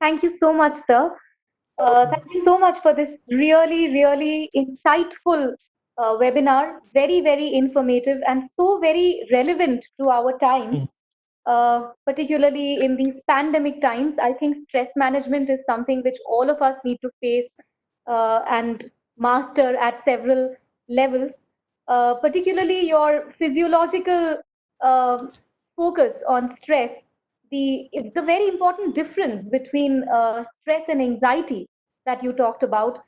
Thank you so much, sir. Thank you so much for this really, really insightful webinar. Very, very informative and so very relevant to our times, Mm. particularly in these pandemic times. I think stress management is something which all of us need to face and master at several levels. Particularly your physiological uh, focus on stress, the very important difference between stress and anxiety that you talked about,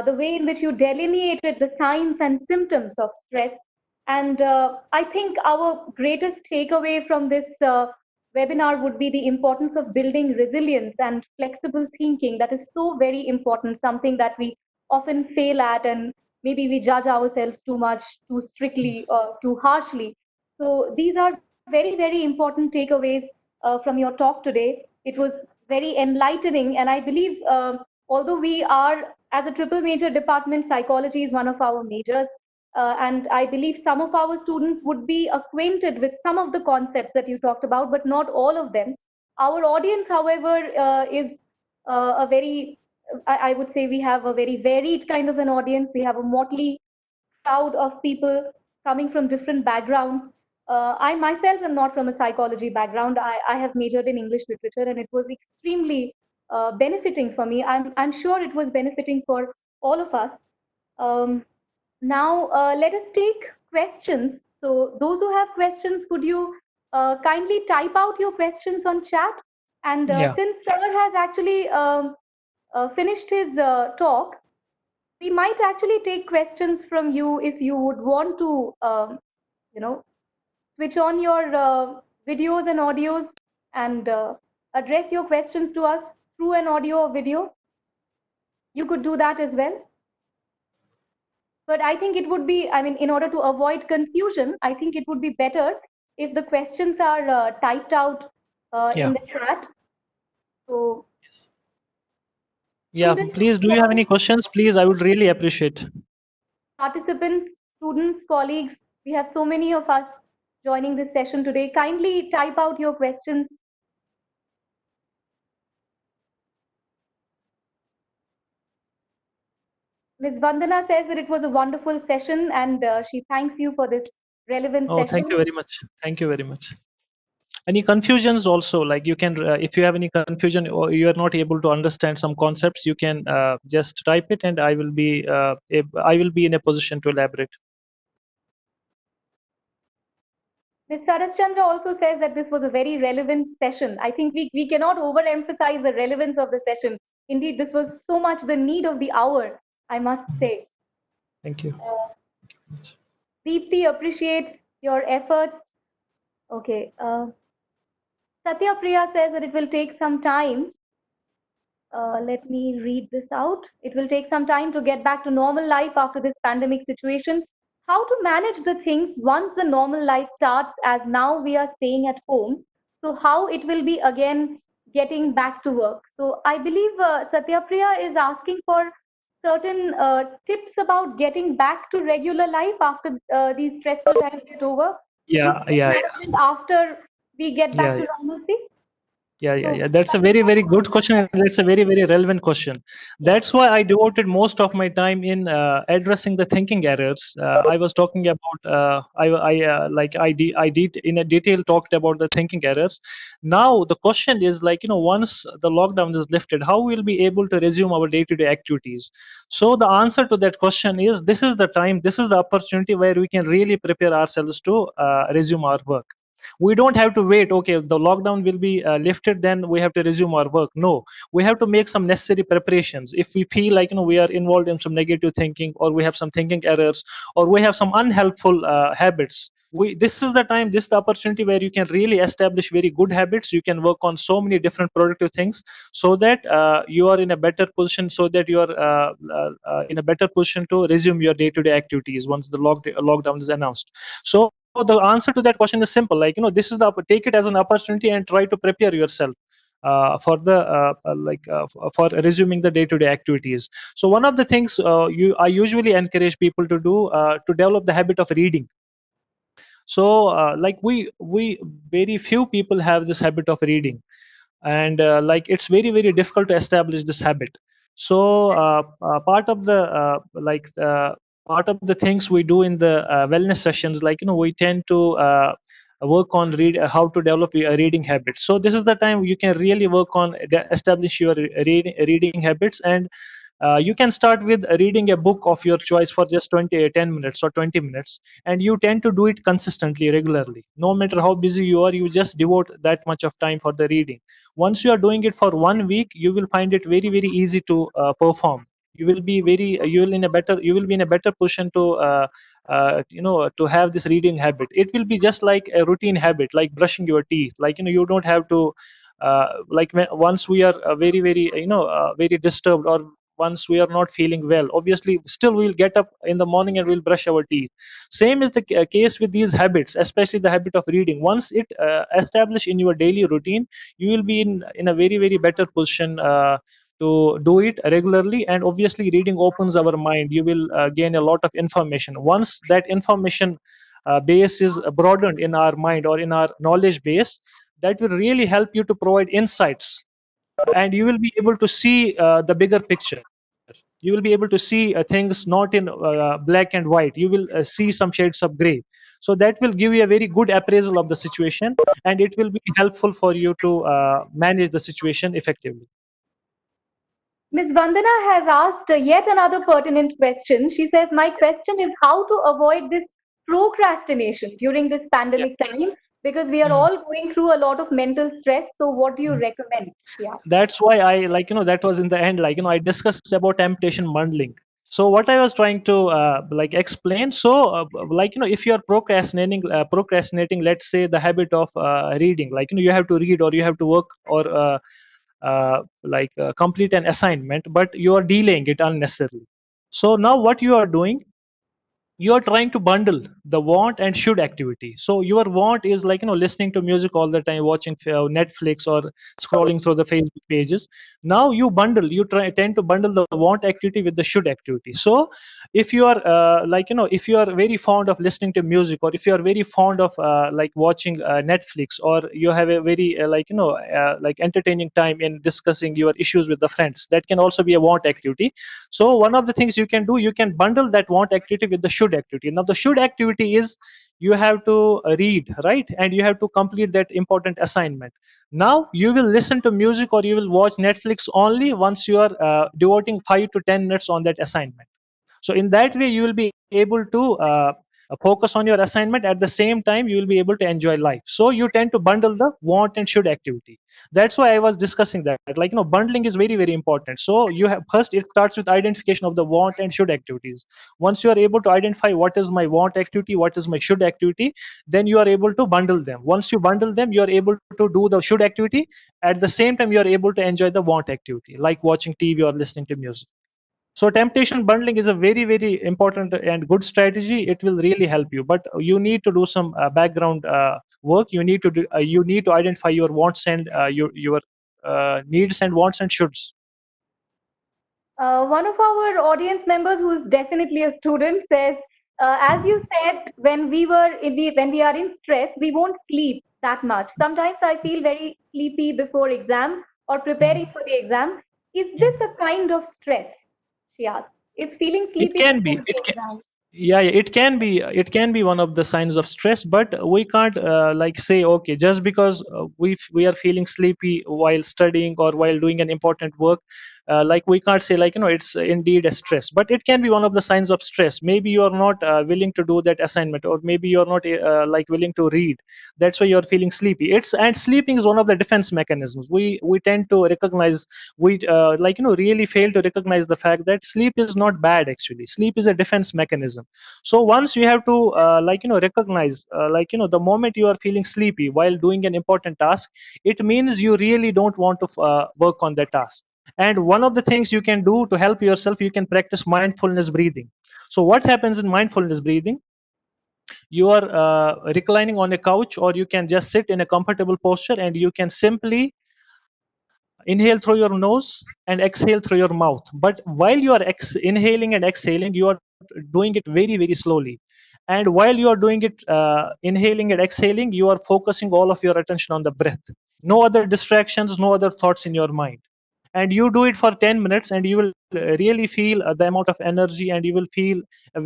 the way in which you delineated the signs and symptoms of stress. And I think our greatest takeaway from this webinar would be the importance of building resilience and flexible thinking. That is so very important, something that we often fail at, and maybe we judge ourselves too much, too strictly, Yes. or too harshly. So these are very, very important takeaways from your talk today. It was very enlightening, and I believe although we are, as a triple major department, psychology is one of our majors, and I believe some of our students would be acquainted with some of the concepts that you talked about, but not all of them. Our audience, however, is a very, I would say we have a very varied kind of an audience. We have a motley crowd of people coming from different backgrounds. I myself am not from a psychology background. I have majored in English literature, and it was extremely benefiting for me. I'm sure it was benefiting for all of us. Um, Now, let us take questions. So, those who have questions, could you kindly type out your questions on chat? And Yeah. since Sir has actually finished his talk, we might actually take questions from you if you would want to, you know, switch on your videos and audios and address your questions to us through an audio or video. You could do that as well. But I think it would be, I mean, in order to avoid confusion, I think it would be better if the questions are typed out in Yeah. the chat. So, Yes. Yeah. students, Please, do you have any questions? Please, I would really appreciate. participants, students, colleagues, we have so many of us joining this session today. Kindly type out your questions. Ms. Vandana says that it was a wonderful session, and she thanks you for this relevant Oh, thank you session. very much. Thank you very much. Any confusions also, like you can, if you have any confusion or you are not able to understand some concepts, you can just type it, and I will be in a position to elaborate. Ms. Saras Chandra also says that this was a very relevant session. I think we cannot overemphasize the relevance of the session. Indeed, this was so much the need of the hour, I must say. Thank you. Deepti appreciates your efforts. Okay. Satya Priya says that it will take some time. Let me read this out. It will take some time to get back to normal life after this pandemic situation. How to manage the things once the normal life starts, as now we are staying at home. So, how it will be again getting back to work. So, I believe Satya Priya is asking for certain tips about getting back to regular life after these stressful times get over. Maybe Yeah, stress yeah, management after we get back yeah. to normalcy. Yeah. So, That's a very, very good question, and that's a very, very relevant question. That's why I devoted most of my time in addressing the thinking errors. I was talking about, I did in a detail talked about the thinking errors. Now the question is, like, once the lockdown is lifted, how we'll be able to resume our day-to-day activities? So the answer to that question is, this is the time, this is the opportunity where we can really prepare ourselves to resume our work. We don't have to wait, okay, the lockdown will be lifted, then we have to resume our work. No, we have to make some necessary preparations. If we feel like, we are involved in some negative thinking, or we have some thinking errors, or we have some unhelpful habits, this is the time, this is the opportunity where you can really establish very good habits. You can work on so many different productive things, so that you are in a better position, so that you are in a better position to resume your day-to-day activities once the lockdown is announced. So the answer to that question is simple, like, this is the take it as an opportunity and try to prepare yourself for the for resuming the day-to-day activities. So one of the things I usually encourage people to do, to develop the habit of reading. So like we very few people have this habit of reading. and like it's very very difficult to establish this habit. So part of the part of the things we do in the wellness sessions, like we tend to work on how to develop a reading habit. So this is the time you can really work on establish your reading habits. And you can start with reading a book of your choice for just 10 minutes or 20 minutes, and you tend to do it consistently, regularly. No matter how busy you are, you just devote that much of time for the reading. Once you are doing it for 1 week, you will find it very very easy to perform. You will be very you will be in a better position to to have this reading habit. It will be just like a routine habit, like brushing your teeth. Like you don't have to once we are very very very disturbed, or once we are not feeling well, obviously still we'll get up in the morning and we'll brush our teeth. Same is the case with these habits, especially the habit of reading. Once it established in your daily routine, you will be in a very very better position to do it regularly. And obviously reading opens our mind. You will gain a lot of information. Once that information base is broadened in our mind or in our knowledge base, that will really help you to provide insights, and you will be able to see the bigger picture. You will be able to see things not in black and white. You will see some shades of gray. So that will give you a very good appraisal of the situation, and it will be helpful for you to manage the situation effectively. Ms. Vandana has asked yet another pertinent question. She says, my question is how to avoid this procrastination during this Yeah. pandemic time, because we are Mhm. all going through a lot of mental stress. So, what do you Mhm. recommend? She asks. That's why I that was in the end, I discussed about temptation bundling. So what I was trying to explain, so if you are procrastinating, let's say the habit of reading, you have to read or you have to work or complete an assignment, but you are delaying it unnecessarily. So now what you are doing, you are trying to bundle the want and should activity. So your want is listening to music all the time, watching Netflix, or scrolling through the Facebook pages. Now you tend to bundle the want activity with the should activity. So if you are if you are very fond of listening to music, or if you are very fond of watching Netflix, or you have a very entertaining time in discussing your issues with the friends, that can also be a want activity. So one of the things you can do, you can bundle that want activity with the should activity. Now the should activity is you have to read, right? And you have to complete that important assignment. Now you will listen to music or you will watch Netflix only once you are devoting 5 to 10 minutes on that assignment. So in that way you will be able to focus on your assignment. At the same time you will be able to enjoy life. So you tend to bundle the want and should activity. That's why I was discussing that, bundling is very very important. So you have, first it starts with identification of the want and should activities. Once you are able to identify what is my want activity, what is my should activity, then you are able to bundle them. Once you bundle them, you are able to do the should activity. At the same time you are able to enjoy the want activity, like watching TV or listening to music. So temptation bundling is a very very important and good strategy. It will really help you, but you need to do some background work. You need to identify your wants and your needs and wants and shoulds. One of our audience members, who is definitely a student, says, as you said, when we are in stress, we won't sleep that much. Sometimes I feel very sleepy before exam or preparing Mhm. for the exam. Is this Mhm. a kind of stress? She asks. Is feeling It sleepy can before be. the exam? Yeah, it can be one of the signs of stress, but we can't say, okay, just because we are feeling sleepy while studying or while doing an important work, we can't say, it's indeed a stress. But it can be one of the signs of stress. Maybe you are not willing to do that assignment, or maybe you're not willing to read. That's why you're feeling sleepy. It's And sleeping is one of the defense mechanisms. We tend to recognize, we really fail to recognize the fact that sleep is not bad. Actually, sleep is a defense mechanism. So once you have to recognize, the moment you are feeling sleepy while doing an important task, it means you really don't want to work on that task. And one of the things you can do to help yourself, you can practice mindfulness breathing. So what happens in mindfulness breathing? You are reclining on a couch, or you can just sit in a comfortable posture, and you can simply inhale through your nose and exhale through your mouth. But while you are inhaling and exhaling, you are doing it very very slowly. And while you are doing it, inhaling and exhaling, you are focusing all of your attention on the breath. no other distractions, no other thoughts in your mind. And you do it for 10 minutes, and you will really feel the amount of energy, and you will feel a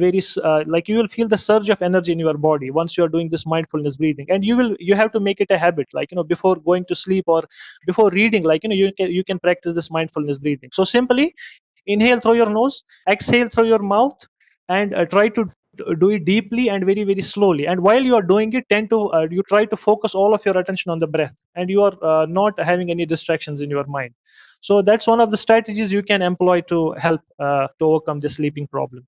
like you will feel the surge of energy in your body once you are doing this mindfulness breathing. And you have to make it a habit, like, before going to sleep or before reading, like, you can practice this mindfulness breathing. So simply inhale through your nose, exhale through your mouth, and try to do it deeply and very very slowly. And while you are doing it, tend to you try to focus all of your attention on the breath, and you are not having any distractions in your mind. So that's one of the strategies you can employ to help to overcome the sleeping problem.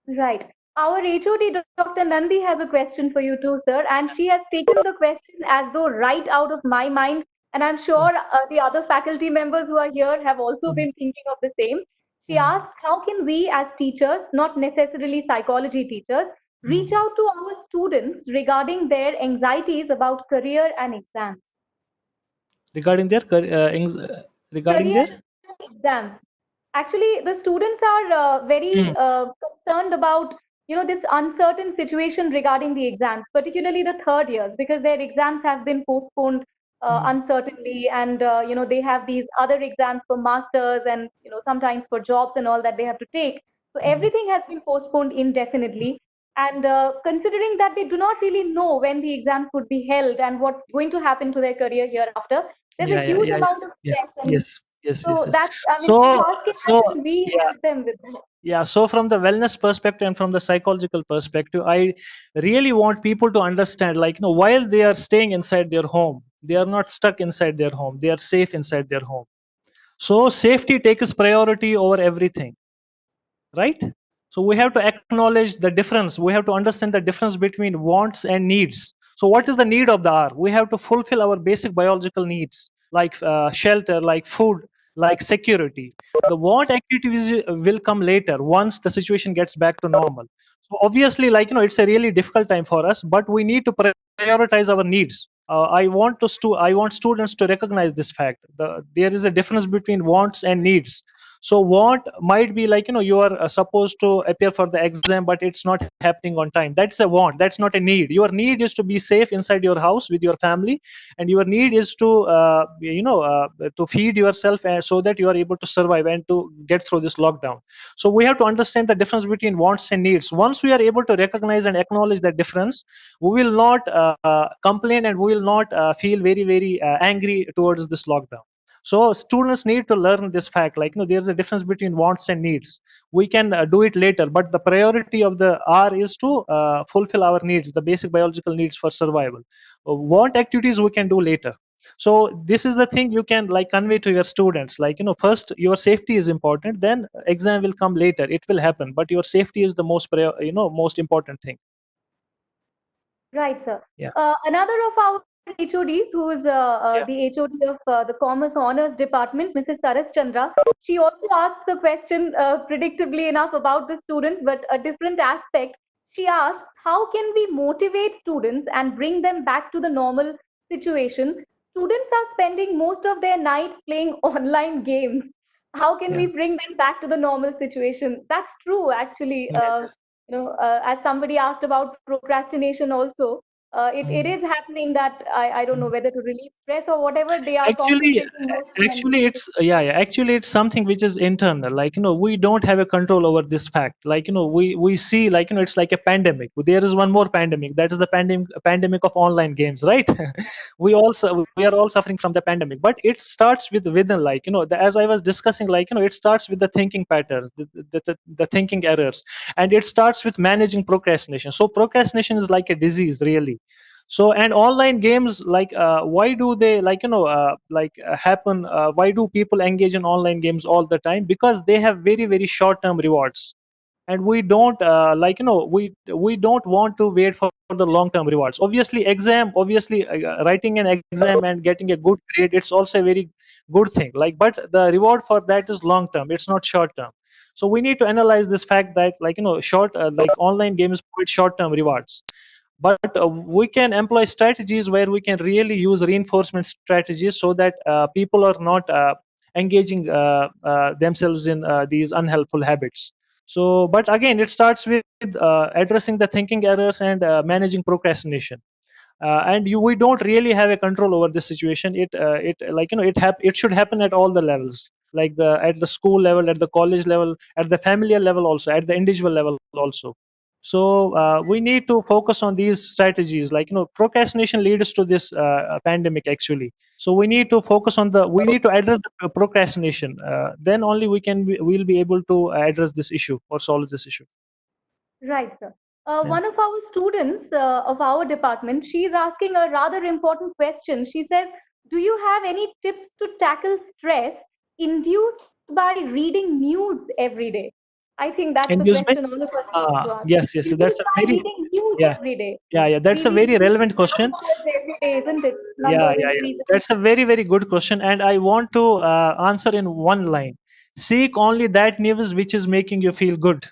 Right. Our HOD, Dr. Nandi, has a question for you too, sir. And she has taken the question as though right out of my mind. And I'm sure the other faculty members who are here have also Mhm. been thinking of the same. She Mhm. asks, how can we as teachers, not necessarily psychology teachers, reach Mhm. out to our students regarding their anxieties about career and exams? Regarding their regarding Career their exams. Actually, the students are very Mhm. concerned about this uncertain situation regarding the exams, particularly the third years, because their exams have been postponed Mhm. uncertainly, and they have these other exams for masters, and sometimes for jobs and all that they have to take. So Mhm. everything has been postponed indefinitely. And considering that they do not really know when the exams would be held and what's going to happen to their career hereafter, there's a Yeah, yeah, huge yeah, yeah, amount of yeah. stress. And Yes, yes, yes, so yes. that's, I mean, she's So, asking, how so can we yeah, help them with that? yeah. So from the wellness perspective and from the psychological perspective, I really want people to understand, like, while they are staying inside their home, they are not stuck inside their home. They are safe inside their home. So safety takes priority over everything, right? So we have to acknowledge the difference. We have to understand the difference between wants and needs. So what is the need of the hour? We have to fulfill our basic biological needs, like shelter, like food, like security. The want activities will come later once the situation gets back to normal. So obviously, like, it's a really difficult time for us, but we need to prioritize our needs. I want students to recognize this fact. There is a difference between wants and needs. So want might be like, you are supposed to appear for the exam, but it's not happening on time. That's a want, that's not a need. Your need is to be safe inside your house with your family, and your need is to to feed yourself, so that you are able to survive and to get through this lockdown. So we have to understand the difference between wants and needs. Once we are able to recognize and acknowledge that difference, we will not complain, and we will not feel very very angry towards this lockdown. So students need to learn this fact, like, there's a difference between wants and needs. We can do it later, but the priority of the hour is to fulfill our needs, the basic biological needs for survival. Want activities we can do later. So this is the thing you can, like, convey to your students, like, first your safety is important, then exam will come later. It will happen, but your safety is the most important thing. Right, sir. Yeah, Another of our HODs, who is yeah. the HOD of the Commerce Honors Department, Mrs. Saras Chandra, she also asks a question, predictably enough, about the students, but a different aspect. She asks, how can we motivate students and bring them back to the normal situation? Students are spending most of their nights playing online games. How can Yeah. we bring them back to the normal situation? That's true, actually. Yes, yes. As somebody asked about procrastination also, it Mhm. is happening that I don't know whether to relieve stress or whatever, they are actually concentrating mostly on actually it's yeah, yeah, actually it's something which is internal, like, we don't have a control over this fact. Like, we see, like, it's like a pandemic. There is one more pandemic, that is the pandemic of online games, right? We are all suffering from the pandemic, but it starts with within, like, as I was discussing, like, it starts with the thinking patterns, the thinking errors, and it starts with managing procrastination. So procrastination is like a disease, really. So, and online games, like, why do they, like, happen, why do people engage in online games all the time? Because they have very very short term rewards, and we don't we don't want to wait for the long term rewards. Obviously exam, obviously writing an exam and getting a good grade, it's also a very good thing, like, but the reward for that is long term, it's not short term. So we need to analyze this fact that, like, short like online games provide short term rewards, but we can employ strategies where we can really use reinforcement strategies, so that people are not engaging themselves in these unhelpful habits. So, but again, it starts with addressing the thinking errors and managing procrastination. and we don't really have a control over this situation. It like it should happen at all the levels, like the at the school level, at the college level, at the familial level, also at the individual level also. So we need to focus on these strategies. Like procrastination leads to this pandemic actually. So we need to focus on the we need to address the procrastination. Then only we'll be able to address this issue or solve this issue. Right, sir. Yeah. One of our students of our department, she's asking a rather important question. She says, do you have any tips to tackle stress induced by reading news every day? I think that's a Inducement. question all of us want to ask. Yes, yes, that's Induced a by very, reading news yeah, every day. yeah, that's We a read very news relevant question. numbers every day, isn't it? Yeah, Numbers yeah, yeah. increasing. That's a very, very good question, and I want to answer in one line. Seek only that news which is making you feel good.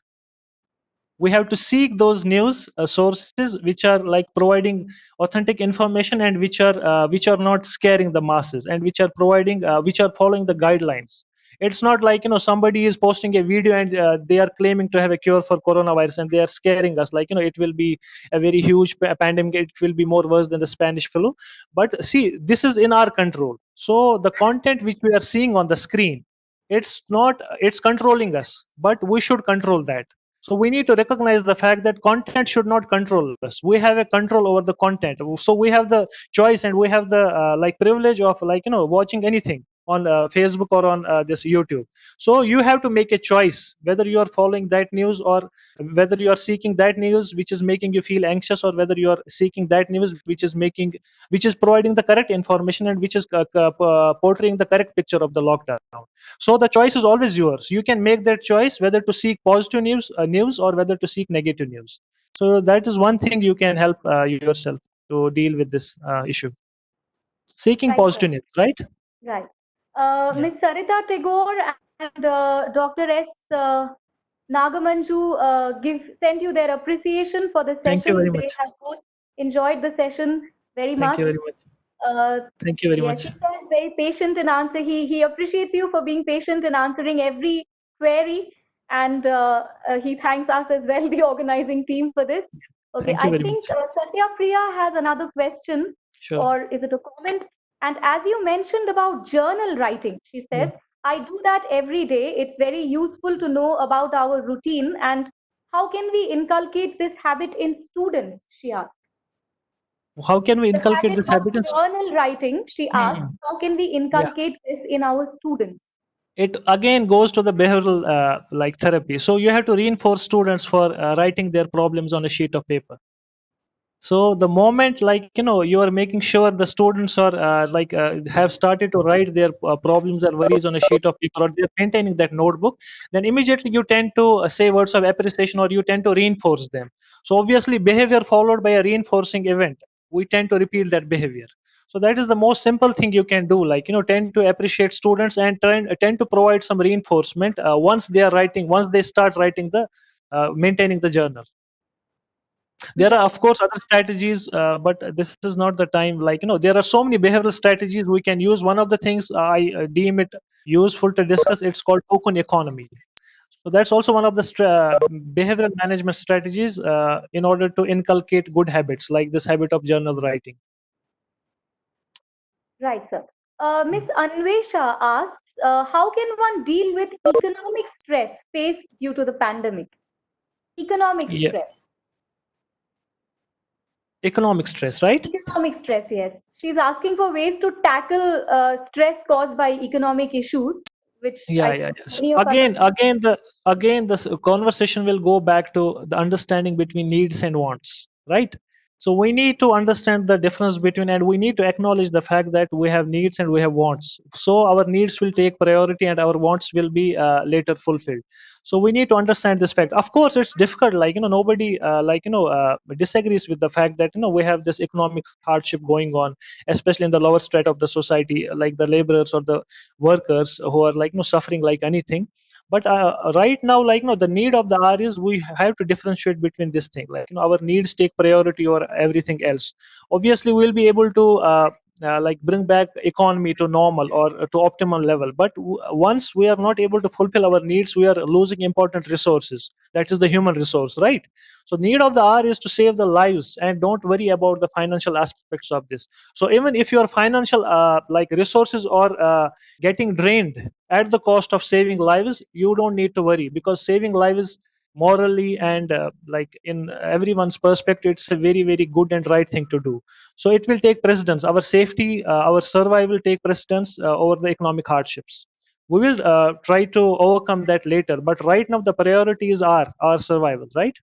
We have to seek those news sources which are like providing authentic information, and which are not scaring the masses, and which are providing which are following the guidelines. It's not like somebody is posting a video and they are claiming to have a cure for coronavirus, and they are scaring us like it will be a very huge pandemic, it will be more worse than the Spanish flu. But see, this is in our control. So the content which we are seeing on the screen, it's controlling us, but we should control that. So we need to recognize the fact that content should not control us. We have a control over the content. So we have the choice, and we have the like privilege of watching anything on Facebook or on this YouTube. So you have to make a choice whether you are following that news, or whether you are seeking that news which is making you feel anxious, or whether you are seeking that news which is providing the correct information, and which is portraying the correct picture of the lockdown. So the choice is always yours. You can make that choice whether to seek positive news, or whether to seek negative news. So that is one thing you can help yourself to deal with this issue. Seeking Right, sir. positive news, right? Right. Yeah. Ms. Sarita Tagore and Dr. S. Nagamanju sent you their appreciation for the Thank you very session. They much. have both enjoyed the session very Thank you much. very much. Uh, Thank you very yes, much. he says very patient in answer. He appreciates you for being patient in answering every query, and he thanks us as well, the organizing team, for this. Okay, Thank you I very think much. Satya Priya has another question, Sure. or is it a comment? And as you mentioned about journal writing, she Yeah. says, I do that every day. It's very useful to know about our routine, and how can we inculcate this habit in students? She asks. How can we The inculcate habit this of habit in? journal writing, she Hmm. asks, how can we Yeah. inculcate this in our students? It again goes to the behavioral like therapy. So you have to reinforce students for writing their problems on a sheet of paper. So the moment you are making sure the students are have started to write their problems and worries on a sheet of paper, or they're maintaining that notebook, then immediately you tend to say words of appreciation, or you tend to reinforce them. So obviously behavior followed by a reinforcing event, we tend to repeat that behavior. So that is the most simple thing you can do, tend to appreciate students, and tend to provide some reinforcement once they start writing the maintaining the journal. There are Right. of course other strategies, but this is not the time. There are so many behavioral strategies we can use. One of the things I deem it useful to discuss, it's called token economy. So that's also one of the behavioral management strategies in order to inculcate good habits like this habit of journal writing. Right, sir. Miss Anvesha asks, how can one deal with economic stress faced due to the pandemic? Economic Yeah, stress. economic stress, right? Economic stress, yes. She's asking for ways to tackle stress caused by economic issues, which Yeah, I yeah, think yeah. So many of us are facing. again the conversation will go back to the understanding between needs and wants, right? So we need to understand the difference between, and we need to acknowledge the fact that we have needs and we have wants. So our needs will take priority, and our wants will be later fulfilled. So we need to understand this fact. Of course it's difficult, nobody disagrees with the fact that we have this economic hardship going on, especially in the lower strata of the society, like the laborers or the workers who are suffering like anything. But right now, the need of the hour is we have to differentiate between this thing, our needs take priority or everything else. Obviously we'll be able to bring back economy to normal or to optimal level, but once we are not able to fulfill our needs, we are losing important resources. That is the human resource, right? So need of the hour is to save the lives, and don't worry about the financial aspects of this. So even if your financial like resources are getting drained at the cost of saving lives, you don't need to worry, because saving lives morally and like in everyone's perspective, it's a very very good and right thing to do. So it will take precedence. Our safety, our survival take precedence over the economic hardships. We will try to overcome that later, but right now the priorities are our survival, right?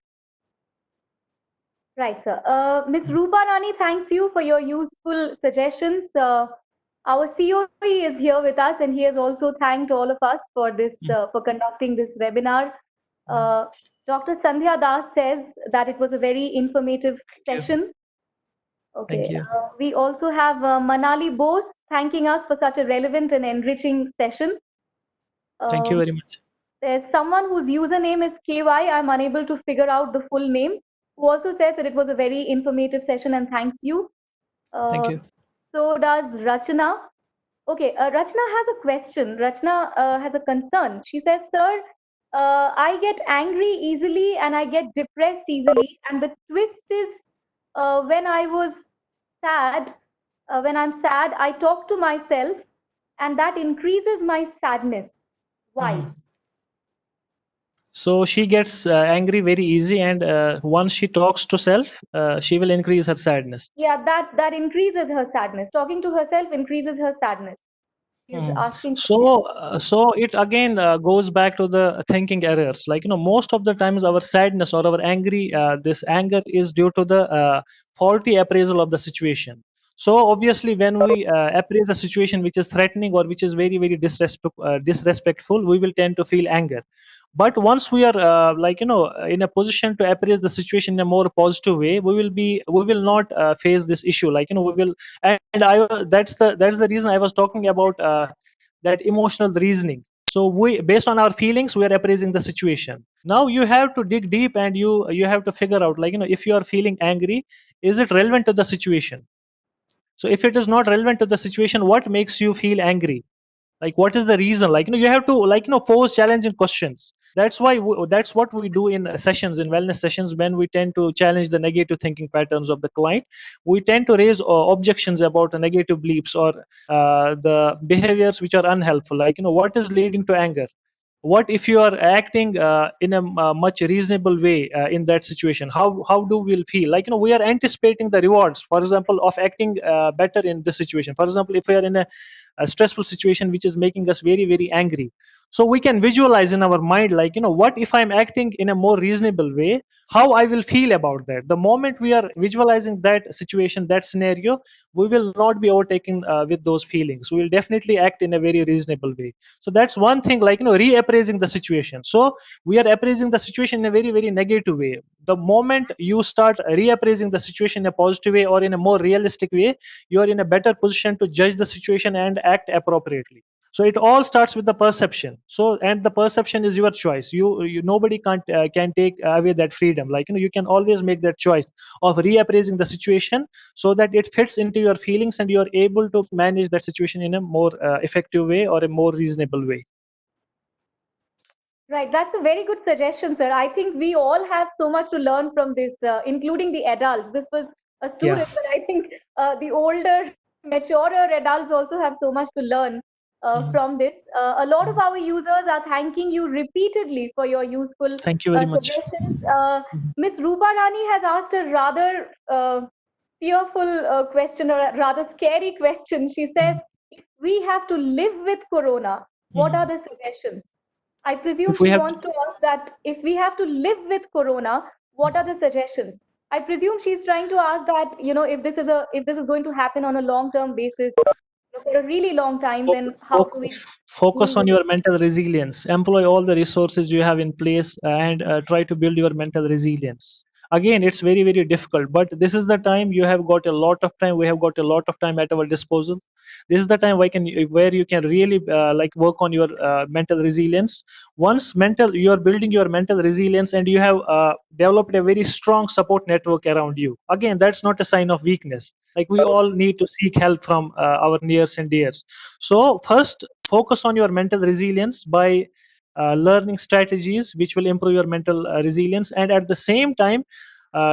Right, sir. Ms. Rupa Rani, thanks you for your useful suggestions. Our COE is here with us, and he has also thanked all of us for this for conducting this webinar. Uh, Dr. Sandhya Das says that it was a very informative session. Thank Okay. you. We also have Manali Bose thanking us for such a relevant and enriching session. Thank you Um, very much. there's someone whose username is KY. I'm unable to figure out the full name, who also says that it was a very informative session and thanks you. Thank Uh, you. so does Rachna. Okay, Rachna has a question. Rachna has a concern. She says, Sir, I get angry easily and I get depressed easily. And the twist is when I was sad, when I'm sad, I talk to myself and that increases my sadness. Why? So she gets angry very easy, and once she talks to self, she will increase her sadness. Yeah, that increases her sadness. Talking to herself increases her sadness. She's Mhm. asking for help. So it again goes back to the thinking errors. Like, most of the times our sadness or our angry, this anger is due to the faulty appraisal of the situation. So obviously, when we appraise a situation which is threatening or which is very very disrespectful, we will tend to feel anger. But once we are in a position to appraise the situation in a more positive way, we will not face this issue. Like, we will. And that's the reason I was talking about that emotional reasoning. So we, based on our feelings, we are appraising the situation. Now you have to dig deep, and you have to figure out, like, if you are feeling angry, is it relevant to the situation? So if it is not relevant to the situation, what makes you feel angry? Like, what is the reason? Like, you have to, like, pose challenging questions. That's what we do in sessions, in wellness sessions. When we tend to challenge the negative thinking patterns of the client, we tend to raise objections about the negative beliefs or the behaviors which are unhelpful. Like, what is leading to anger? What if you are acting in a much reasonable way in that situation? How do we feel? Like, we are anticipating the rewards, for example, of acting better in this situation. For example, if we are in a stressful situation which is making us very very angry, so we can visualize in our mind, like, what if I'm acting in a more reasonable way, how I will feel about that. The moment we are visualizing that situation, that scenario, we will not be overtaken with those feelings. We will definitely act in a very reasonable way. So that's one thing, like, reappraising the situation. So we are appraising the situation in a very very negative way. The moment you start reappraising the situation in a positive way or in a more realistic way, you are in a better position to judge the situation and act appropriately. So it all starts with the perception. So, and the perception is your choice. You nobody can take away that freedom. Like, you can always make that choice of reappraising the situation, so that it fits into your feelings and you are able to manage that situation in a more effective way or a more reasonable way. Right, that's a very good suggestion, sir. I think we all have so much to learn from this, including the adults. This was a Yeah. student, but I think the older, maturer adults also have so much to learn Mhm. from this. A lot of our users are thanking you repeatedly for your useful Thank you very much. suggestions. Mhm. Miss Rupa Rani has asked a rather fearful question, or a rather scary question. She says, Mhm. if we have to live with Corona, what are Mhm. the suggestions? I presume If we she have wants to ask that if we have to live with Corona, what are the suggestions? I presume she's trying to ask that, if this is going to happen on a long-term basis, for a really long time, then how do we focus deal on with your it? mental resilience. Employ all the resources you have in place, and try to build your mental resilience. Again, it's very very difficult, but this is the time. You have got a lot of time. We have got a lot of time at our disposal. This is the time where you can really like work on your mental resilience. Once you are building your mental resilience, and you have developed a very strong support network around you, again, that's not a sign of weakness. Like, we all need to seek help from our nears and dears. So first, focus on your mental resilience by learning strategies which will improve your mental resilience, and at the same time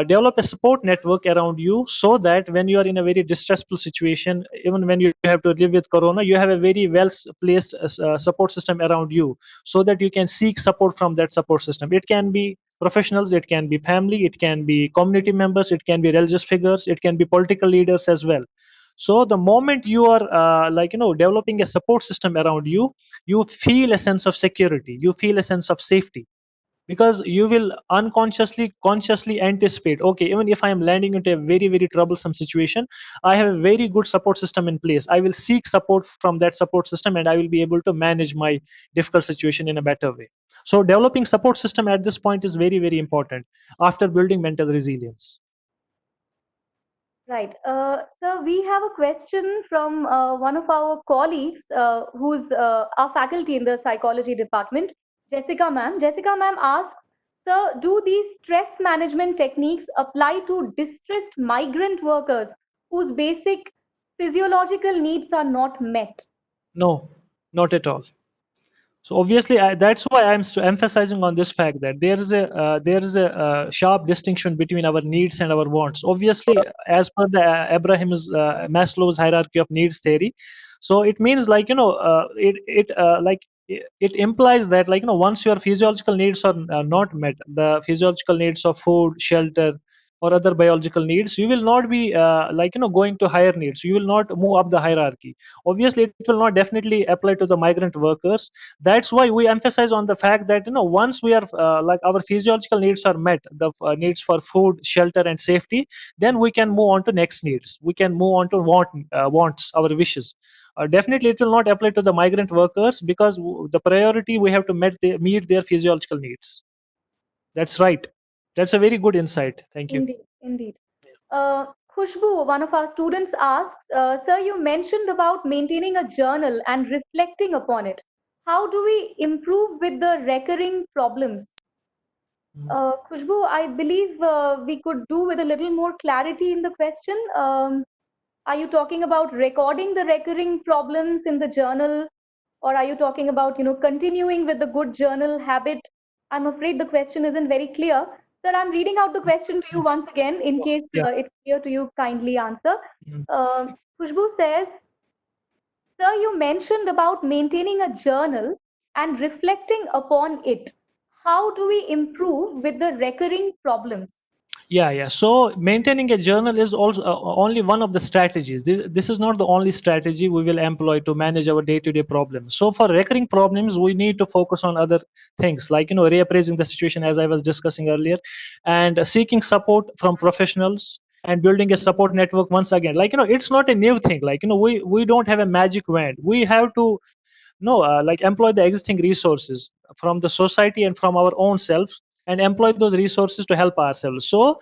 develop a support network around you, so that when you are in a very distressful situation, even when you have to live with corona, you have a very well placed support system around you, so that you can seek support from that support system. It can be professionals, it can be family, it can be community members, it can be religious figures, it can be political leaders as well. So the moment you are developing a support system around you, you feel a sense of security, you feel a sense of safety, because you will unconsciously consciously anticipate, okay, even if I am landing into a very very troublesome situation, I have a very good support system in place. I will seek support from that support system, and I will be able to manage my difficult situation in a better way. So developing support system at this point is very very important after building mental resilience. Right. So we have a question from one of our colleagues who's our faculty in the psychology department, Jessica ma'am. Jessica ma'am asks, Sir, do these stress management techniques apply to distressed migrant workers whose basic physiological needs are not met? No, not at all. So obviously, that's why I'm emphasizing on this fact that there is a sharp distinction between our needs and our wants. Obviously, as per the Abraham's Maslow's hierarchy of needs theory, so it means it implies that, once your physiological needs are not met, the physiological needs of food, shelter, or other biological needs, you will not be going to higher needs. You will not move up the hierarchy. Obviously, it will not definitely apply to the migrant workers. That's why we emphasize on the fact that, once we are our physiological needs are met, the needs for food, shelter, and safety, then we can move on to next needs. We can move on to wants, our wishes. Definitely it will not apply to the migrant workers, because the priority, we have to meet their physiological needs. That's right. That's a very good insight. Thank you. Indeed, indeed. Khushbu, one of our students asks, Sir, you mentioned about maintaining a journal and reflecting upon it. How do we improve with the recurring problems? Khushbu, I believe we could do with a little more clarity in the question. Are you talking about recording the recurring problems in the journal, or are you talking about, continuing with the good journal habit? I'm afraid the question isn't very clear. Sir, I'm reading out the question to you once again in case Yeah. it's clear to you. Kindly answer. Mm. Khushbu says, Sir, you mentioned about maintaining a journal and reflecting upon it. How do we improve with the recurring problems? Yeah. So maintaining a journal is also only one of the strategies. This is not the only strategy we will employ to manage our day-to-day problems. So for recurring problems, we need to focus on other things, like, reappraising the situation, as I was discussing earlier, and seeking support from professionals, and building a support network. Once again, it's not a new thing. We don't have a magic wand. We have to no employ the existing resources from the society and from our own selves, and employ those resources to help ourselves. So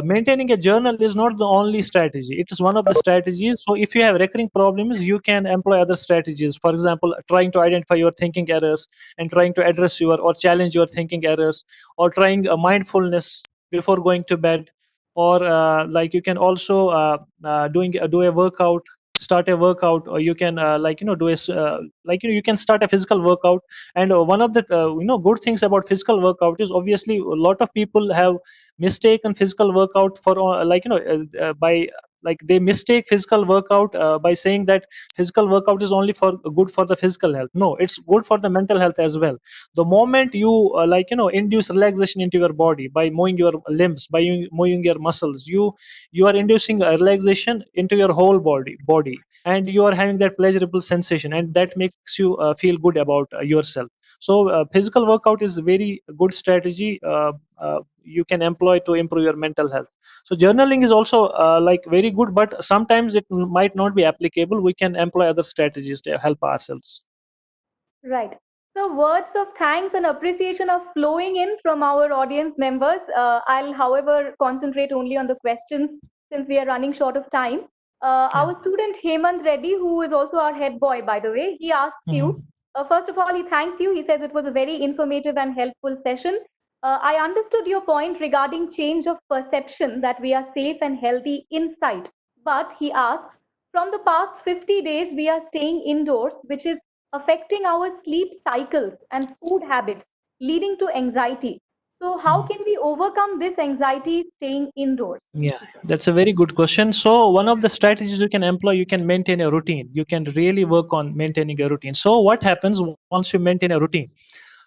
maintaining a journal is not the only strategy, it is one of the strategies. So if you have recurring problems, you can employ other strategies. For example, trying to identify your thinking errors, and trying to address your or challenge your thinking errors, or trying mindfulness before going to bed, or you can also do a workout, start a workout, or you can do a you can start a physical workout. And one of the good things about physical workout is, obviously, a lot of people have mistaken physical workout for by they mistake physical workout by saying that physical workout is only for good for the physical health. No, it's good for the mental health as well. The moment you induce relaxation into your body by moving your limbs, by moving your muscles, you are inducing a relaxation into your whole body, and you are having that pleasurable sensation, and that makes you feel good about yourself. So physical workout is a very good strategy you can employ to improve your mental health. So journaling is also very good, but sometimes it might not be applicable. We can employ other strategies to help ourselves. Right. So, words of thanks and appreciation are flowing in from our audience members. I'll, however, concentrate only on the questions since we are running short of time. Yeah. Our student Hemant Reddy, who is also our head boy, by the way, he asks you, Mhm. first of all, he thanks you. He says it was a very informative and helpful session. I understood your point regarding change of perception that we are safe and healthy inside. But he asks, from the past 50 days, we are staying indoors, which is affecting our sleep cycles and food habits, leading to anxiety. So, how can we overcome this anxiety staying indoors? Yeah, that's a very good question. So, one of the strategies you can employ, you can maintain a routine. You can really work on maintaining a routine. So, what happens once you maintain a routine?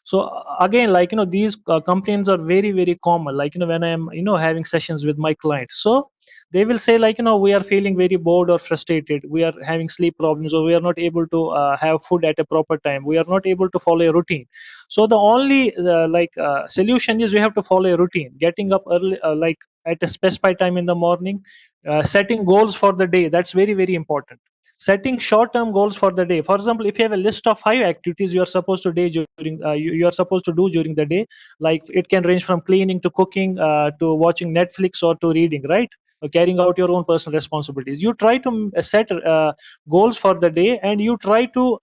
So again, like these complaints are very very common. Like when I am having sessions with my clients, so they will say like we are feeling very bored or frustrated. We are having sleep problems, or we are not able to have food at a proper time. We are not able to follow a routine. So the only solution is we have to follow a routine. Getting up early, like at a specified time in the morning, setting goals for the day. That's very very important. Setting short term goals for the day. For example, if you have a list of 5 activities you are supposed to do during you are supposed to do during the day, like it can range from cleaning to cooking, to watching Netflix or to reading, right, or carrying out your own personal responsibilities. You try to set goals for the day, and you try to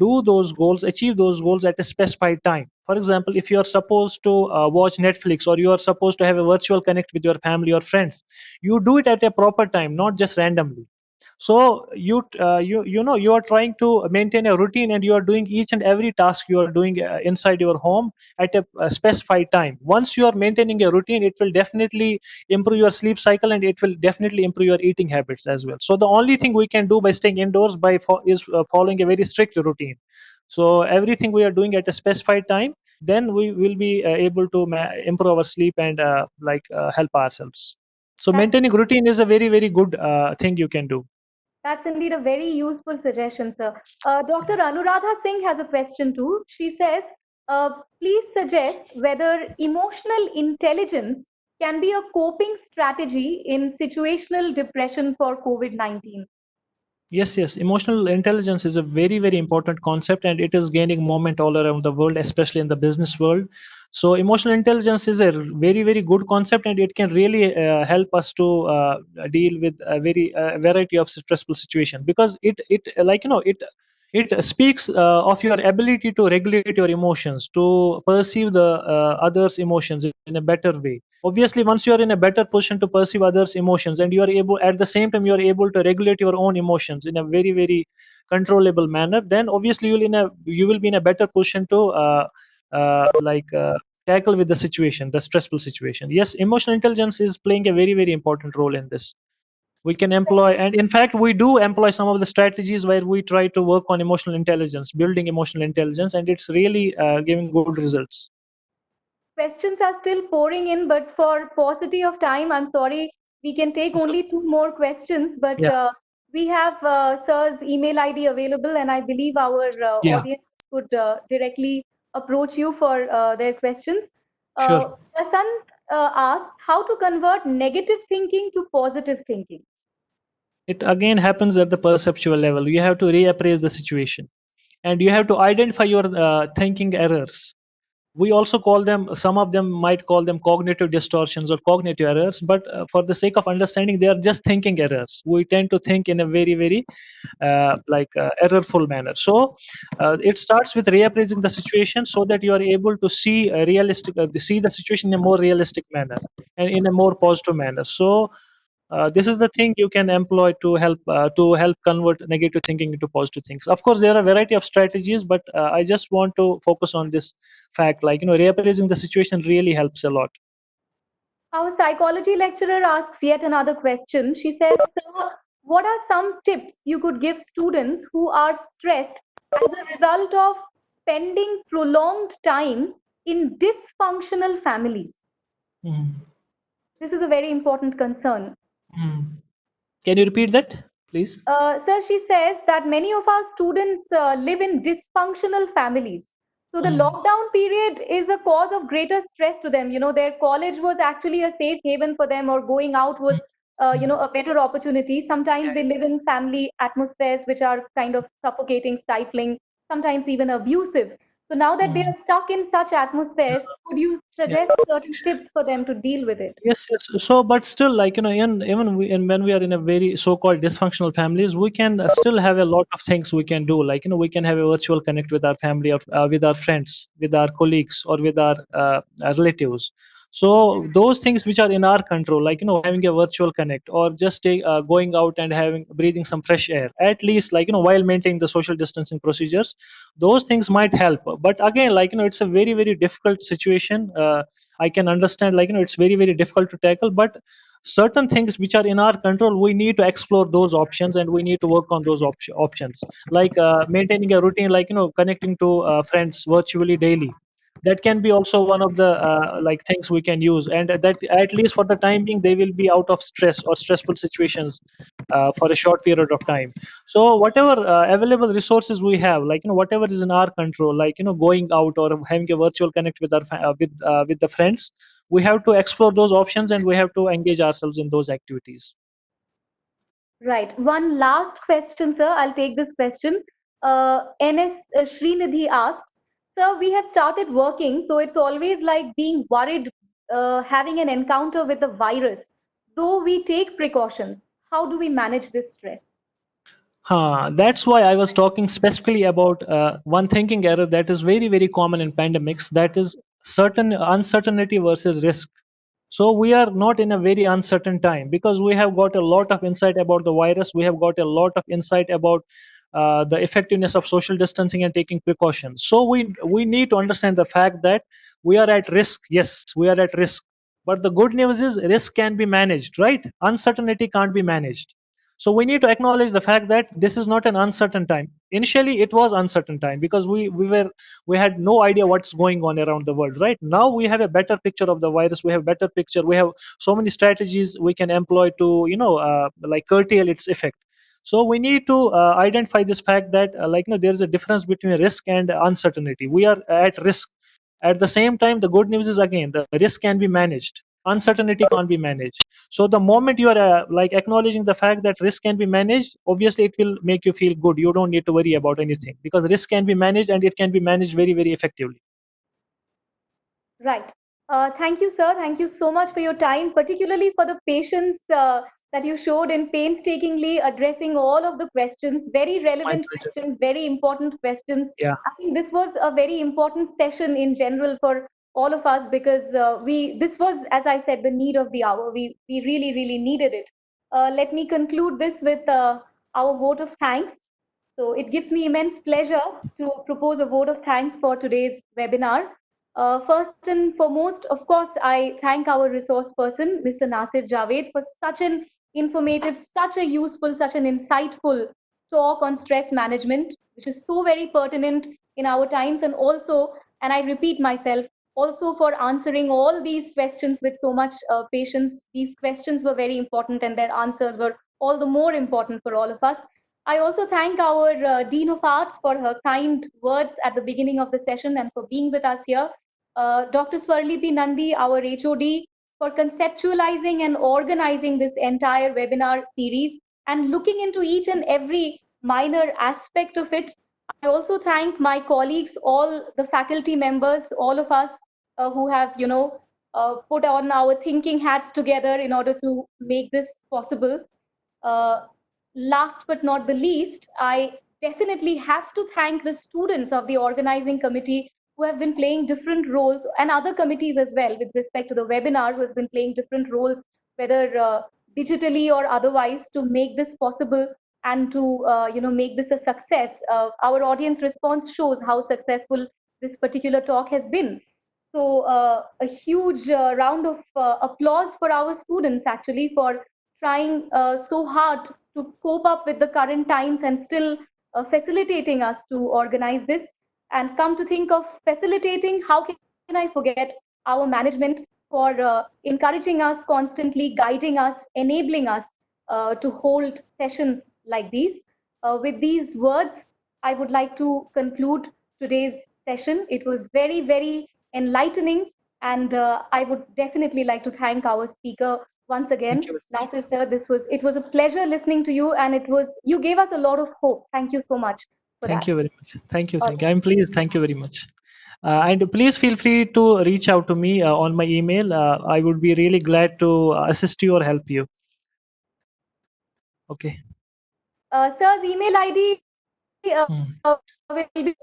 do those goals, achieve those goals at a specified time. For example, if you are supposed to watch Netflix, or you are supposed to have a virtual connect with your family or friends, you do it at a proper time, not just randomly. So you are trying to maintain a routine, and you are doing each and every task you are doing inside your home at a specified time. Once you are maintaining a routine, it will definitely improve your sleep cycle, and it will definitely improve your eating habits as well. So the only thing we can do by staying indoors is following a very strict routine. So everything we are doing at a specified time, then we will be able to improve our sleep and help ourselves. So That's maintaining routine is a very very good thing you can do. That's indeed a very useful suggestion, sir. Dr. Anuradha Singh has a question too. She says, please suggest whether emotional intelligence can be a coping strategy in situational depression for COVID 19. Yes, yes. Emotional intelligence is a very, very important concept, and it is gaining moment all around the world, especially in the business world. So, emotional intelligence is a very, very good concept, and it can really help us to deal with a very variety of stressful situations, because it speaks of your ability to regulate your emotions, to perceive the others' emotions in a better way. Obviously, once you are in a better position to perceive others' emotions, and you are able, at the same time you are able to regulate your own emotions in a very very controllable manner, then obviously you will be in a better position to tackle with the situation, the stressful situation. Yes, emotional intelligence is playing a very very important role in this. We can employ, and in fact we do employ some of the strategies where we try to work on emotional intelligence, building emotional intelligence, and it's really giving good results. Questions are still pouring in, but for paucity of time, I'm sorry, we can take So, only two more questions. But yeah, we have Sir's email ID available, and I believe our yeah, audience could directly approach you for their questions. sure. Vasant asks how to convert negative thinking to positive thinking. It again happens at the perceptual level. You have to reappraise the situation, and you have to identify your thinking errors. We also call them, some of them might call them cognitive distortions or cognitive errors, but for the sake of understanding, they are just thinking errors. We tend to think in a very very errorful manner. So it starts with reappraising the situation, so that you are able to see a realistic see the situation in a more realistic manner and in a more positive manner. So this is the thing you can employ to help convert negative thinking into positive things. Of course, there are a variety of strategies, but I just want to focus on this fact. Reappraising the situation really helps a lot. Our psychology lecturer asks yet another question. She says, Sir, what are some tips you could give students who are stressed as a result of spending prolonged time in dysfunctional families? Mhm. This is a very important concern. Mhm. Can you repeat that, please? Sir, she says that many of our students live in dysfunctional families. So the Mhm. lockdown period is a cause of greater stress to them. You know, their college was actually a safe haven for them, or going out was, Mhm. a better opportunity. Sometimes they live in family atmospheres which are kind of suffocating, stifling, sometimes even abusive. So now that they Mhm. are stuck in such atmospheres, could you Yeah. suggest certain tips for them to deal with it? Yes, yes. So, but still, when we are in a very so-called dysfunctional families, we can still have a lot of things we can do. We can have a virtual connect with our family, or with our friends, with our colleagues, or with our relatives. So those things which are in our control, like having a virtual connect, or just going out and having breathing some fresh air, at least, like while maintaining the social distancing procedures, those things might help. But again, like it's a very very difficult situation. I can understand, like it's very very difficult to tackle, but certain things which are in our control, we need to explore those options, and we need to work on those options, like maintaining a routine, like connecting to friends virtually daily. That can be also one of the like things we can use, and that at least for the time being they will be out of stress or stressful situations for a short period of time. So whatever available resources we have, like whatever is in our control, like going out or having a virtual connect with our with the friends, we have to explore those options, and we have to engage ourselves in those activities. Right. One last question, sir. I'll take this question. NS Srinidhi asks, sir, we have started working, so it's always like being worried, having an encounter with the virus. Though we take precautions, how do we manage this stress? That's why I was talking specifically about one thinking error that is very, very common in pandemics. That is certain uncertainty versus risk. So we are not in a very uncertain time, because we have got a lot of insight about the virus. We have got a lot of insight about the effectiveness of social distancing and taking precautions. So we need to understand the fact that we are at risk. Yes, we are at risk. But the good news is risk can be managed, right? Uncertainty can't be managed. So we need to acknowledge the fact that this is not an uncertain time. Initially it was uncertain time, because we had no idea what's going on around the world. Right now we have a better picture of the virus, we have better picture, we have so many strategies we can employ to like curtail its effect. So we need to identify this fact that there is a difference between risk and uncertainty. We are at risk. At the same time, the good news is, again, the risk can be managed, uncertainty can't be managed. So the moment you are like acknowledging the fact that risk can be managed, obviously it will make you feel good. You don't need to worry about anything, because risk can be managed, and it can be managed very very effectively. Right. Thank you, sir. Thank you so much for your time, particularly for the patience that you showed in painstakingly addressing all of the questions. Very My relevant pleasure. questions, very important questions. Yeah. I think this was a very important session in general for all of us, because this was, as I said, the need of the hour. We really really needed it. Let me conclude this with our vote of thanks. So it gives me immense pleasure to propose a vote of thanks for today's webinar. First and foremost, of course, I thank our resource person, Mr. Nasir Javed, for such an informative, such a useful, such an insightful talk on stress management, which is so very pertinent in our times. And also, and I repeat myself, also for answering all these questions with so much patience. These questions were very important, and their answers were all the more important for all of us. I also thank our Dean of Arts for her kind words at the beginning of the session and for being with us here. Dr. Swarlipi Nandi, our HOD, for conceptualizing and organizing this entire webinar series and looking into each and every minor aspect of it. I also thank my colleagues, all the faculty members, all of us who have, put on our thinking hats together in order to make this possible. Uh, Last but not the least, I definitely have to thank the students of the organizing committee who have been playing different roles, and other committees as well with respect to the webinar, who have been playing different roles, whether digitally or otherwise, to make this possible and to make this a success. Our audience response shows how successful this particular talk has been. So a huge round of applause for our students, actually, for trying so hard to cope up with the current times and still facilitating us to organize this. And come to think of facilitating, how can I forget our management for encouraging us, constantly guiding us, enabling us to hold sessions like these. With these words, I would like to conclude today's session. It was very, very enlightening, and I would definitely like to thank our speaker once Thank you again. very much. Nasir sir, it was a pleasure listening to you, and you gave us a lot of hope. Thank you so much for Thank that. you very much. Thank you. All Thank you. I'm pleased. Thank you very much. And please feel free to reach out to me on my email. I would be really glad to assist you or help you. Okay. Sir's email ID Hmm. will be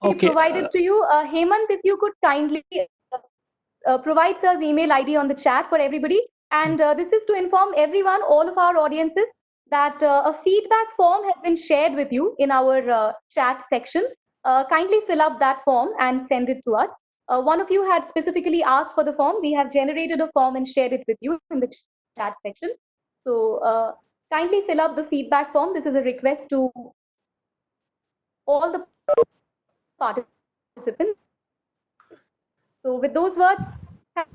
Okay. provided to you. Hemant, if you could kindly provide sir's email ID on the chat for everybody. And this is to inform everyone, all of our audiences, that a feedback form has been shared with you in our chat section. Kindly fill up that form and send it to us. One of you had specifically asked for the form. We have generated a form and shared it with you in the chat section. So kindly fill up the feedback form. This is a request to all the participants. So with those words, thank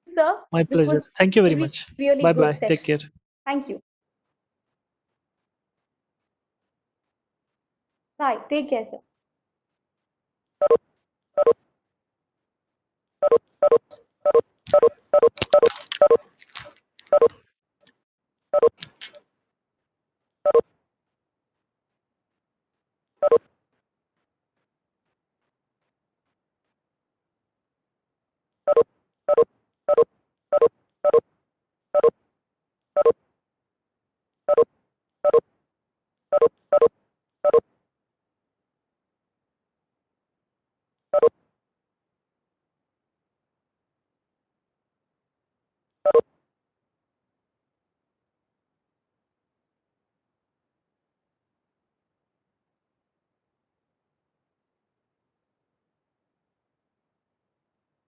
you, sir. My This pleasure. was Thank you very a much. really Bye good bye. session. Take care. Thank you. Bye. Take care, sir.